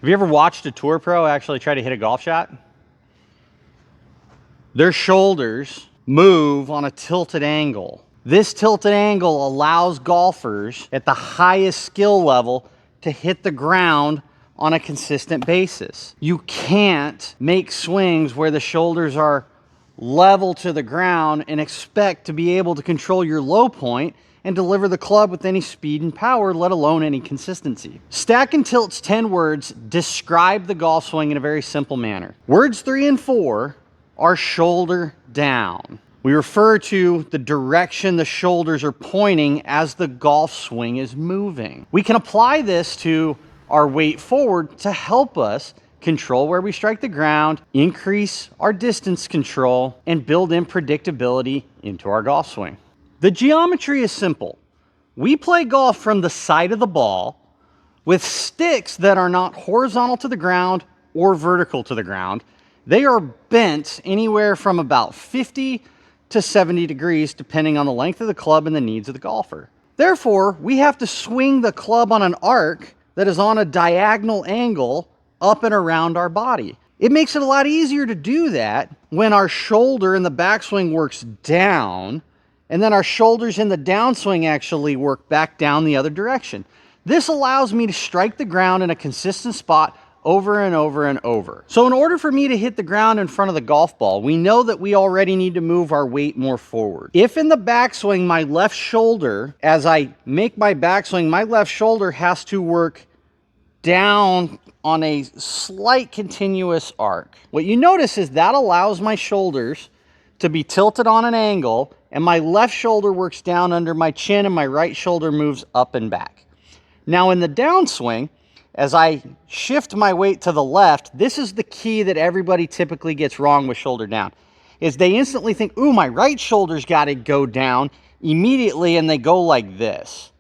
Have you ever watched a tour pro actually try to hit a golf shot? Their shoulders move on a tilted angle. This tilted angle allows golfers at the highest skill level to hit the ground on a consistent basis. You can't make swings where the shoulders are level to the ground and expect to be able to control your low point and deliver the club with any speed and power, let alone any consistency. Stack and Tilt's 10 words describe the golf swing in a very simple manner. Words 3 and 4 are shoulder down. We refer to the direction the shoulders are pointing as the golf swing is moving. We can apply this to our weight forward to help us control where we strike the ground, increase our distance control, and build in predictability into our golf swing. The geometry is simple. We play golf from the side of the ball with sticks that are not horizontal to the ground or vertical to the ground. They are bent anywhere from about 50 to 70 degrees, depending on the length of the club and the needs of the golfer. Therefore, we have to swing the club on an arc that is on a diagonal angle up and around our body. It makes it a lot easier to do that when our shoulder in the backswing works down, and then our shoulders in the downswing actually work back down the other direction. This allows me to strike the ground in a consistent spot over and over and over. So in order for me to hit the ground in front of the golf ball, we know that we already need to move our weight more forward. If in the backswing, my left shoulder, as I make my backswing, my left shoulder has to work down on a slight continuous arc. What you notice is that allows my shoulders to be tilted on an angle, and my left shoulder works down under my chin and my right shoulder moves up and back. Now in the downswing, as I shift my weight to the left, this is the key that everybody typically gets wrong with shoulder down, is they instantly think, ooh, my right shoulder's got to go down immediately, and they go like this.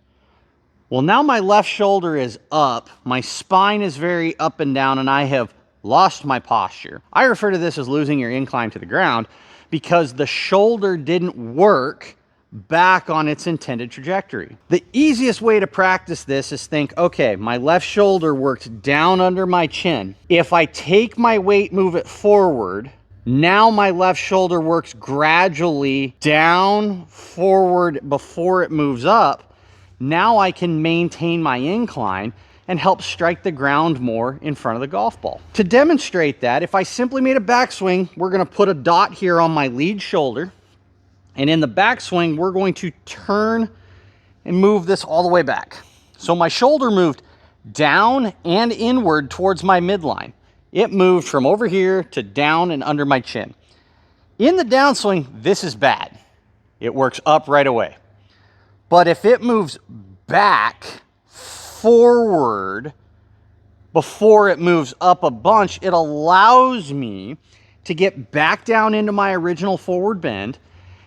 Well, now my left shoulder is up, my spine is very up and down, and I have lost my posture. I refer to this as losing your incline to the ground because the shoulder didn't work back on its intended trajectory. The easiest way to practice this is think, okay, my left shoulder works down under my chin. If I take my weight, move it forward, now my left shoulder works gradually down, forward before it moves up. Now I can maintain my incline and help strike the ground more in front of the golf ball. To demonstrate that, if I simply made a backswing, we're gonna put a dot here on my lead shoulder. And in the backswing, we're going to turn and move this all the way back. So my shoulder moved down and inward towards my midline. It moved from over here to down and under my chin. In the downswing, this is bad. It works up right away. But if it moves back, forward, before it moves up a bunch, it allows me to get back down into my original forward bend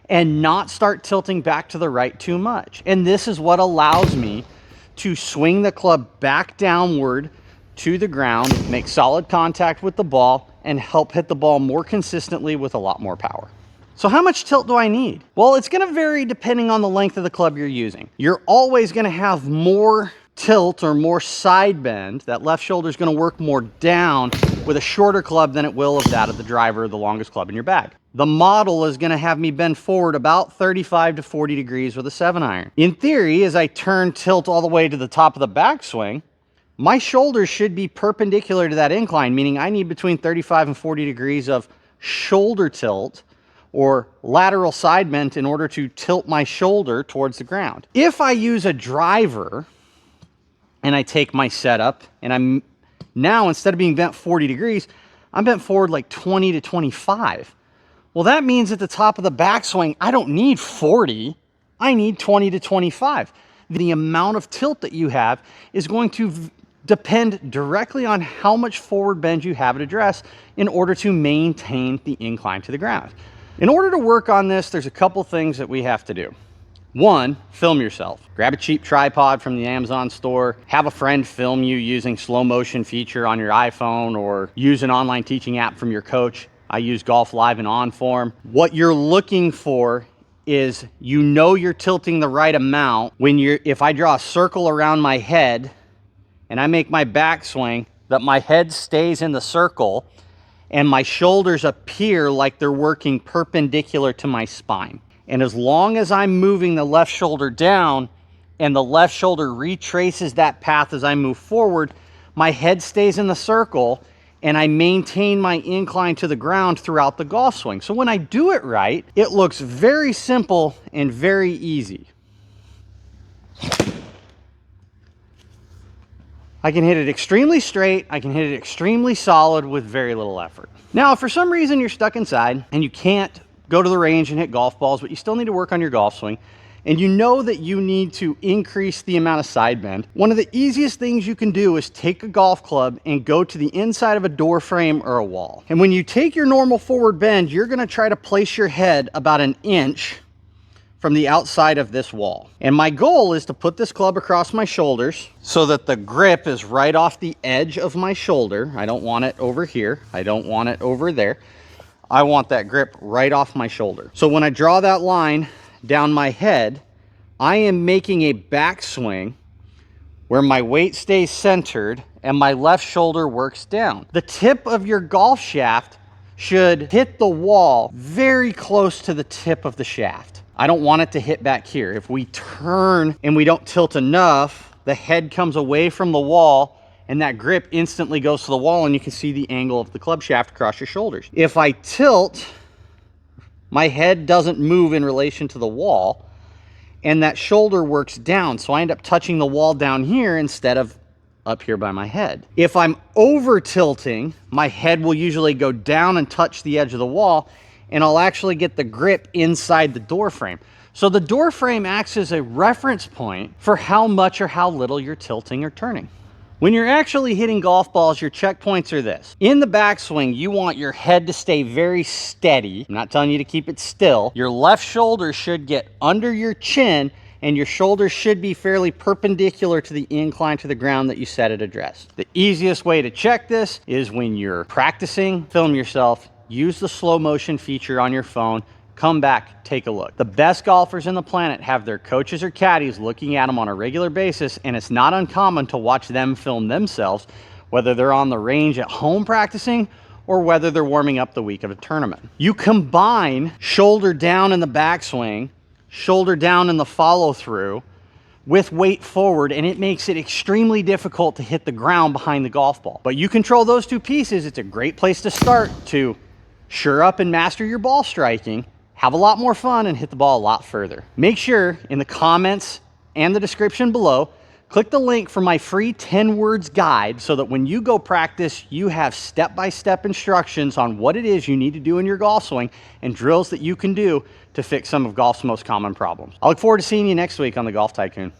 and not start tilting back to the right too much. And this is what allows me to swing the club back downward to the ground, make solid contact with the ball, and help hit the ball more consistently with a lot more power. So how much tilt do I need? Well, it's gonna vary depending on the length of the club you're using. You're always gonna have more tilt or more side bend. That left shoulder is gonna work more down with a shorter club than it will of that of the driver, the longest club in your bag. The model is gonna have me bend forward about 35 to 40 degrees with a 7-iron. In theory, as I turn tilt all the way to the top of the backswing, my shoulders should be perpendicular to that incline, meaning I need between 35 and 40 degrees of shoulder tilt or lateral side bend in order to tilt my shoulder towards the ground. If I use a driver and I take my setup and I'm now, instead of being bent 40 degrees, I'm bent forward like 20 to 25. Well, that means at the top of the backswing, I don't need 40, I need 20 to 25. The amount of tilt that you have is going to depend directly on how much forward bend you have at address in order to maintain the incline to the ground. In order to work on this, there's a couple things that we have to do. One, film yourself. Grab a cheap tripod from the Amazon store, have a friend film you using slow motion feature on your iPhone, or use an online teaching app from your coach. I use Golf Live and OnForm. What you're looking for is, you know, you're tilting the right amount when if I draw a circle around my head and I make my backswing, that my head stays in the circle and my shoulders appear like they're working perpendicular to my spine. And as long as I'm moving the left shoulder down and the left shoulder retraces that path as I move forward, my head stays in the circle and I maintain my incline to the ground throughout the golf swing. So when I do it right, it looks very simple and very easy. I can hit it extremely straight, I can hit it extremely solid with very little effort. Now, if for some reason you're stuck inside and you can't go to the range and hit golf balls, but you still need to work on your golf swing, and you know that you need to increase the amount of side bend, one of the easiest things you can do is take a golf club and go to the inside of a door frame or a wall. And when you take your normal forward bend, you're gonna try to place your head about an inch from the outside of this wall. And my goal is to put this club across my shoulders so that the grip is right off the edge of my shoulder. I don't want it over here. I don't want it over there. I want that grip right off my shoulder. So when I draw that line down my head, I am making a backswing where my weight stays centered and my left shoulder works down. The tip of your golf shaft should hit the wall very close to the tip of the shaft. I don't want it to hit back here. If we turn and we don't tilt enough, the head comes away from the wall and that grip instantly goes to the wall and you can see the angle of the club shaft across your shoulders. If I tilt, my head doesn't move in relation to the wall and that shoulder works down. So I end up touching the wall down here instead of up here by my head. If I'm over tilting, my head will usually go down and touch the edge of the wall and I'll actually get the grip inside the door frame. So the door frame acts as a reference point for how much or how little you're tilting or turning. When you're actually hitting golf balls, your checkpoints are this. In the backswing, you want your head to stay very steady. I'm not telling you to keep it still. Your left shoulder should get under your chin and your shoulders should be fairly perpendicular to the incline to the ground that you set at address. The easiest way to check this is when you're practicing, film yourself, use the slow motion feature on your phone, come back, take a look. The best golfers in the planet have their coaches or caddies looking at them on a regular basis, and it's not uncommon to watch them film themselves, whether they're on the range at home practicing or whether they're warming up the week of a tournament. You combine shoulder down in the backswing, shoulder down in the follow through, with weight forward, and it makes it extremely difficult to hit the ground behind the golf ball. But you control those two pieces, it's a great place to start to sure up and master your ball striking, have a lot more fun, and hit the ball a lot further. Make sure in the comments and the description below, click the link for my free 10 words guide so that when you go practice, you have step-by-step instructions on what it is you need to do in your golf swing and drills that you can do to fix some of golf's most common problems. I look forward to seeing you next week on the Golf Tycoon.